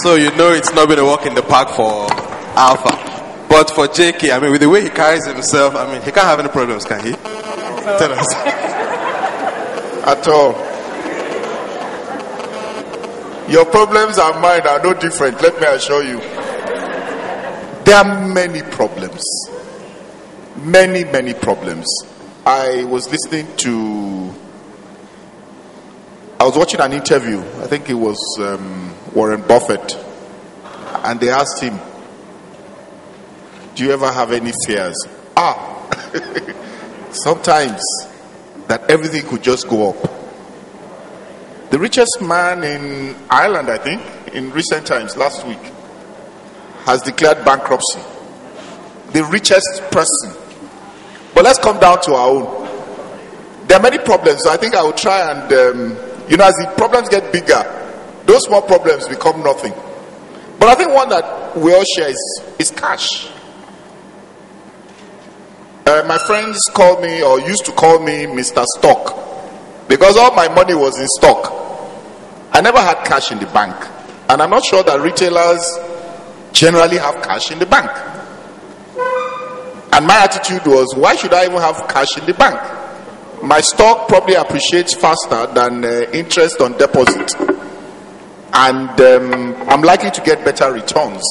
So you know it's not going to work in the park for Alpha. But for JK, I mean, with the way he carries himself, I mean, he can't have any problems, can he? Tell us. At all. Your problems and mine are no different, let me assure you. There are many problems. Many, many problems. I was watching an interview. I think it was Warren Buffett. And they asked him, do you ever have any fears? Sometimes that everything could just go up. The richest man in Ireland, I think, in recent times, last week, has declared bankruptcy. The richest person. But let's come down to our own. There are many problems, so I think I will try and, as the problems get bigger, those small problems become nothing. But I think one that we all share is cash. My friends call me, or used to call me, Mr. Stock, because all my money was in stock. I never had cash in the bank, and I'm not sure that retailers generally have cash in the bank. And my attitude was, why should I even have cash in the bank? My stock probably appreciates faster than interest on deposit, and I'm likely to get better returns.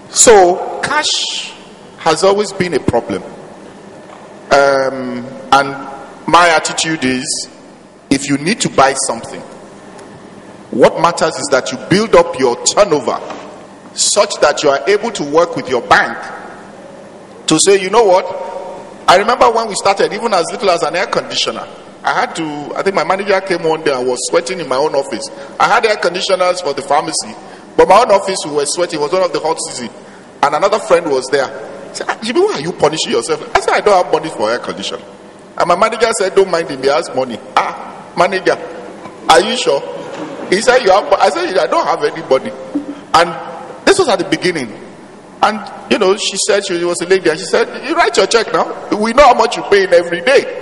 So cash has always been a problem. And my attitude is, if you need to buy something, what matters is that you build up your turnover such that you are able to work with your bank to say, you know what, I remember when we started, even as little as an air conditioner, I think my manager came one day and was sweating in my own office. I had air conditioners for the pharmacy, but my own office, we were sweating. It was one of the hot season, and another friend was there. I said, Jimmy, why are you punishing yourself? I said, I don't have money for air conditioner. And my manager said, don't mind him, he has money. Manager, are you sure? He said, you have. I said, I don't have anybody. And this was at the beginning. And she said, she was a lady, and she said, you write your check now. We know how much you pay in every day.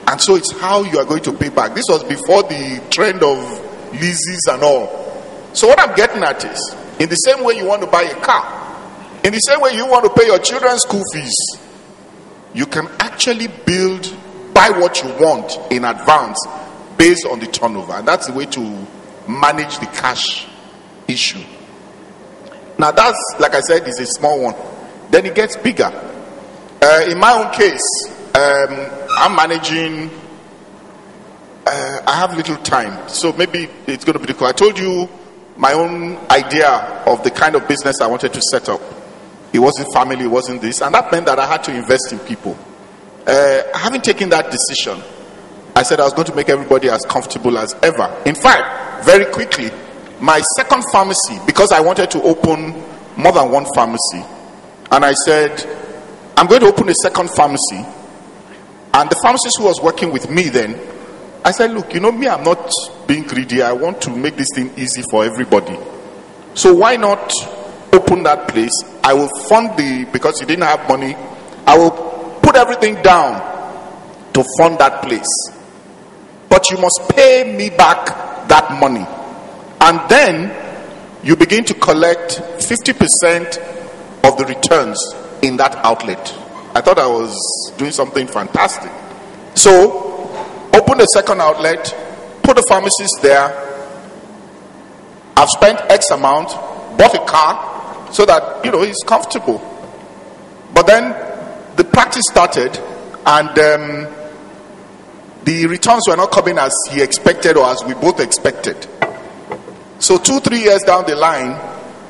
And so it's how you are going to pay back. This was before the trend of leases and all. So what I'm getting at is, in the same way you want to buy a car, in the same way you want to pay your children's school fees, you can actually buy what you want in advance based on the turnover. And that's the way to manage the cash issue. Now that's, like I said, is a small one. Then it gets bigger. In my own case, I'm managing, I have little time, so maybe it's going to be difficult. I told you my own idea of the kind of business I wanted to set up. It wasn't family, it wasn't this, and that meant that I had to invest in people. Having taken that decision, I said I was going to make everybody as comfortable as ever. In fact, very quickly, my second pharmacy, because I wanted to open more than one pharmacy, and I said, I'm going to open a second pharmacy. And the pharmacist who was working with me then, I said, look, me, I'm not being greedy. I want to make this thing easy for everybody. So why not open that place? I will fund because you didn't have money, I will put everything down to fund that place. But you must pay me back that money. And then you begin to collect 50% of the returns in that outlet. I thought I was doing something fantastic. So, open the second outlet, put the pharmacist there. I've spent X amount, bought a car, so that, he's comfortable. But then, the practice started, and the returns were not coming as he expected or as we both expected. So 2-3 years down the line,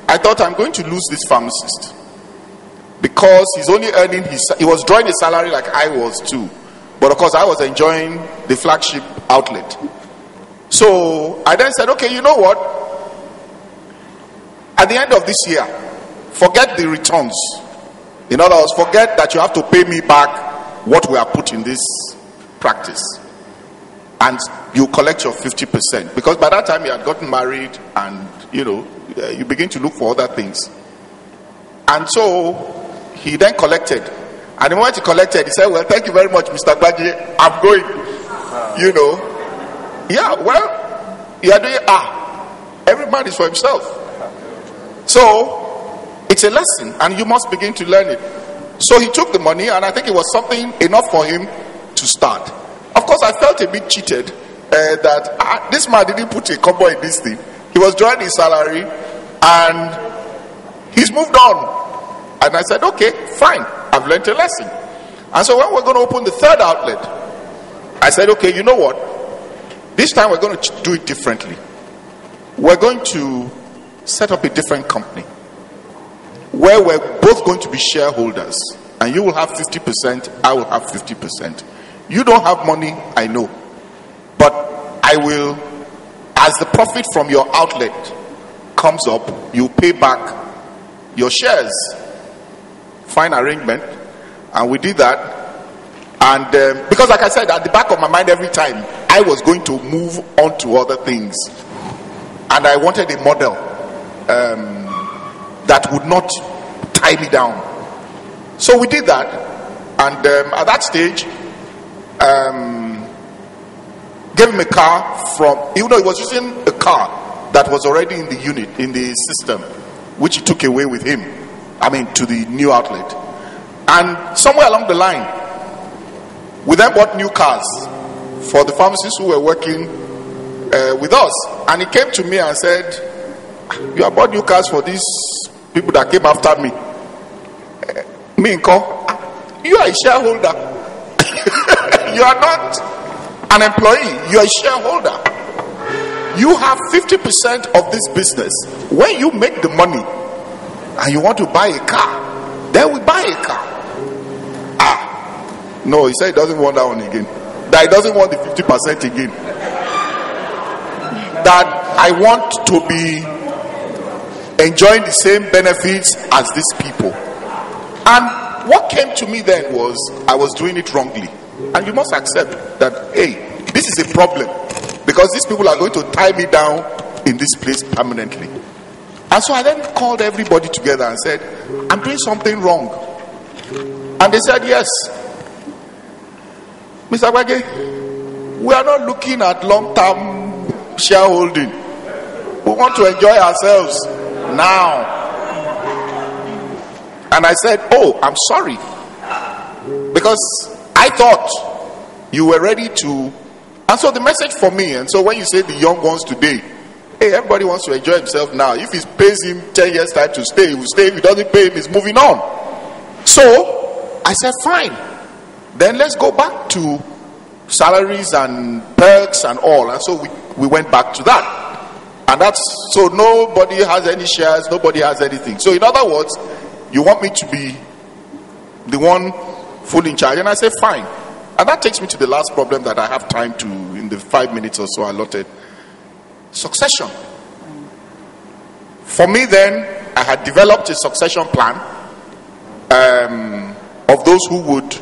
I thought I'm going to lose this pharmacist. Because he's only earning he was drawing a salary like I was too. But of course I was enjoying the flagship outlet. So I then said, okay, you know what? At the end of this year, forget the returns. In other words, forget that you have to pay me back what we have put in this practice. And you collect your 50%. Because by that time you had gotten married and, you begin to look for other things. And so he then collected. And the moment he collected, he said, well, thank you very much, Mr. Agbaje. I'm going. Yeah, well, you are doing, every man is for himself. So, it's a lesson, and you must begin to learn it. So he took the money, and I think it was something enough for him to start. Of course, I felt a bit cheated that this man didn't put a combo in this thing. He was drawing his salary, and he's moved on. And I said, okay, fine, I've learned a lesson. And so when we're going to open the third outlet, I said, okay, you know what? This time we're going to do it differently. We're going to set up a different company where we're both going to be shareholders. And you will have 50%, I will have 50%. You don't have money, I know. But I will, as the profit from your outlet comes up, you pay back your shares. Fine arrangement. And we did that. And because like I said, at the back of my mind every time, I was going to move on to other things. And I wanted a model that would not tie me down. So we did that. And at that stage, gave him a car from, even though he was using a car that was already in the unit, in the system, which he took away with him, to the new outlet. And somewhere along the line, we then bought new cars for the pharmacists who were working with us. And he came to me and said, you have bought new cars for these people that came after me. Me, you are a shareholder. You are not an employee, you are a shareholder. You have 50% of this business. When you make the money and you want to buy a car, then we buy a car. No, he said he doesn't want that one again. That he doesn't want the 50% again. That I want to be enjoying the same benefits as these people. And what came to me then was I was doing it wrongly. And you must accept that, hey, this is a problem. Because these people are going to tie me down in this place permanently. And so I then called everybody together and said, I'm doing something wrong. And they said, yes. Mr. Agbaje, we are not looking at long-term shareholding. We want to enjoy ourselves now. And I said, oh, I'm sorry. Because I thought you were ready to. And so the message for me, and so when you say the young ones today, hey, everybody wants to enjoy himself now. If it pays him 10 years time to stay, he will stay. If it doesn't pay him, he's moving on. So I said, fine. Then let's go back to salaries and perks and all. And so we went back to that. And that's, so nobody has any shares, nobody has anything. So in other words, you want me to be the one full in charge? And I said, fine. And that takes me to the last problem that I have time to, in the 5 minutes or so allotted. Succession. For me then, I had developed a succession plan of those who would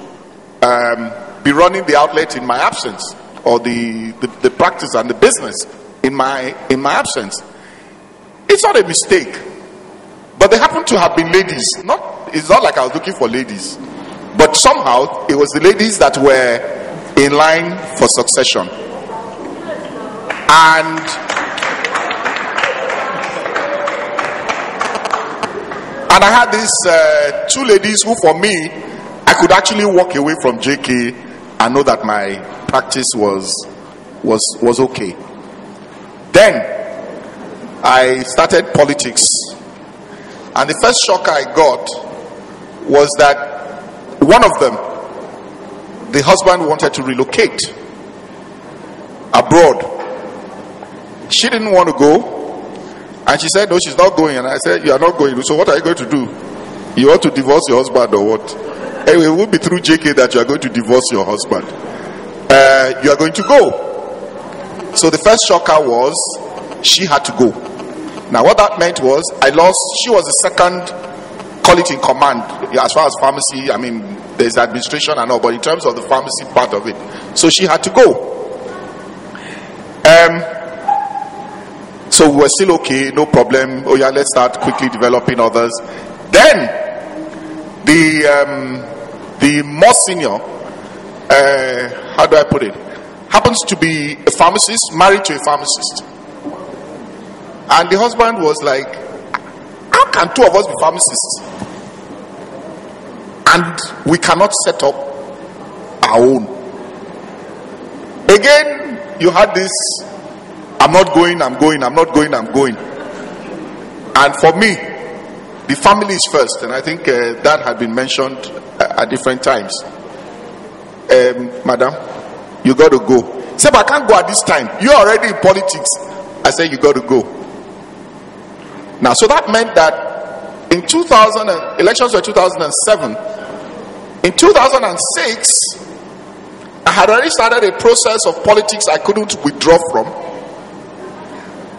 be running the outlet in my absence, or the practice and the business in my absence. It's not a mistake, but they happen to have been ladies. It's not like I was looking for ladies, but somehow it was the ladies that were in line for succession. And I had these two ladies who, for me, I could actually walk away from JK and know that my practice was okay. Then I started politics, and the first shock I got was that one of them, the husband, wanted to relocate abroad. She didn't want to go, and she said no, she's not going. And I said, you are not going, so what are you going to do? You want to divorce your husband or what? Anyway, it will be through JK that you are going to divorce your husband. You are going to go. So the first shocker was she had to go. Now what that meant was she was the second, call it in command, as far as pharmacy. There's administration and all, but in terms of the pharmacy part of it, so she had to go. So we were still okay, no problem. Oh yeah, let's start quickly developing others. Then the more senior, how do I put it? happens to be a pharmacist, married to a pharmacist. And the husband was like, how can two of us be pharmacists? And we cannot set up our own. Again, you had this, I'm not going, I'm going, I'm not going, I'm going. And for me, the family is first. And I think that had been mentioned at different times. Madam, you got to go. Say, but I can't go at this time. You're already in politics. I said, you got to go. Now, so that meant that in 2000, elections were 2007. In 2006, I had already started a process of politics I couldn't withdraw from.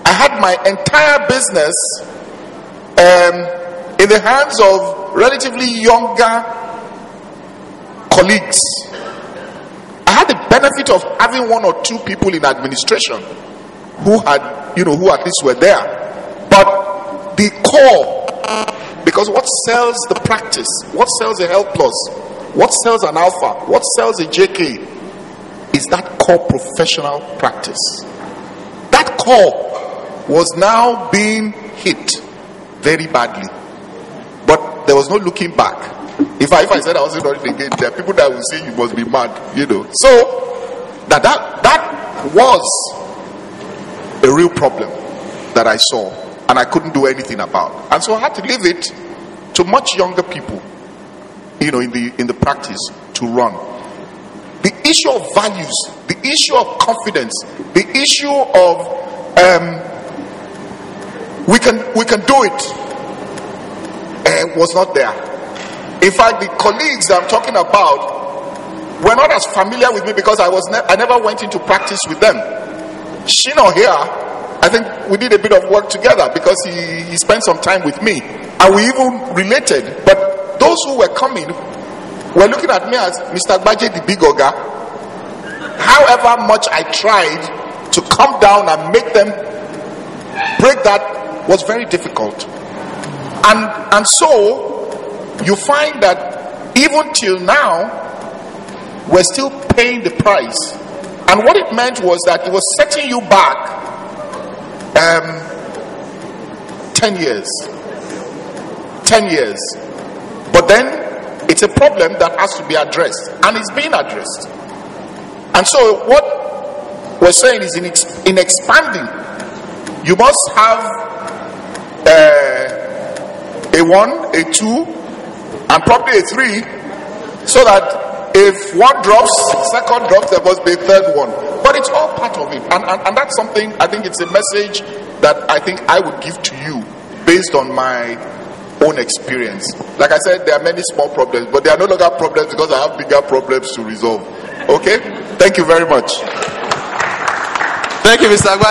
I had my entire business in the hands of relatively younger colleagues. I had the benefit of having one or two people in administration who had, who at least were there. But the core, because what sells the practice, what sells a Health Plus, what sells an Alpha, what sells a JK, is that core professional practice. That core was now being hit very badly. But there was no looking back. If I said I wasn't doing it again, there are people that will say you must be mad, So that was a real problem that I saw, and I couldn't do anything about. And so I had to leave it to much younger people, in the practice to run. The issue of values, the issue of confidence, the issue of we can do it was not there. In fact, the colleagues I'm talking about were not as familiar with me because I never went into practice with them. Shino here, I think we did a bit of work together because he spent some time with me, and we even related. But those who were coming were looking at me as Mr. Agbaje, the big oga. However much I tried to come down and make them break that was very difficult. And so you find that even till now, we're still paying the price. And what it meant was that it was setting you back 10 years. 10 years. But then it's a problem that has to be addressed, and it's being addressed. And so what we're saying is in expanding, you must have a 1, a 2, and probably a 3, so that if one drops, second drops, there must be a third one. But it's all part of it. And that's something, I think it's a message that I think I would give to you based on my own experience. Like I said, there are many small problems, but they are no longer problems because I have bigger problems to resolve. Okay? Thank you very much. Thank you, Mr. Agbaje.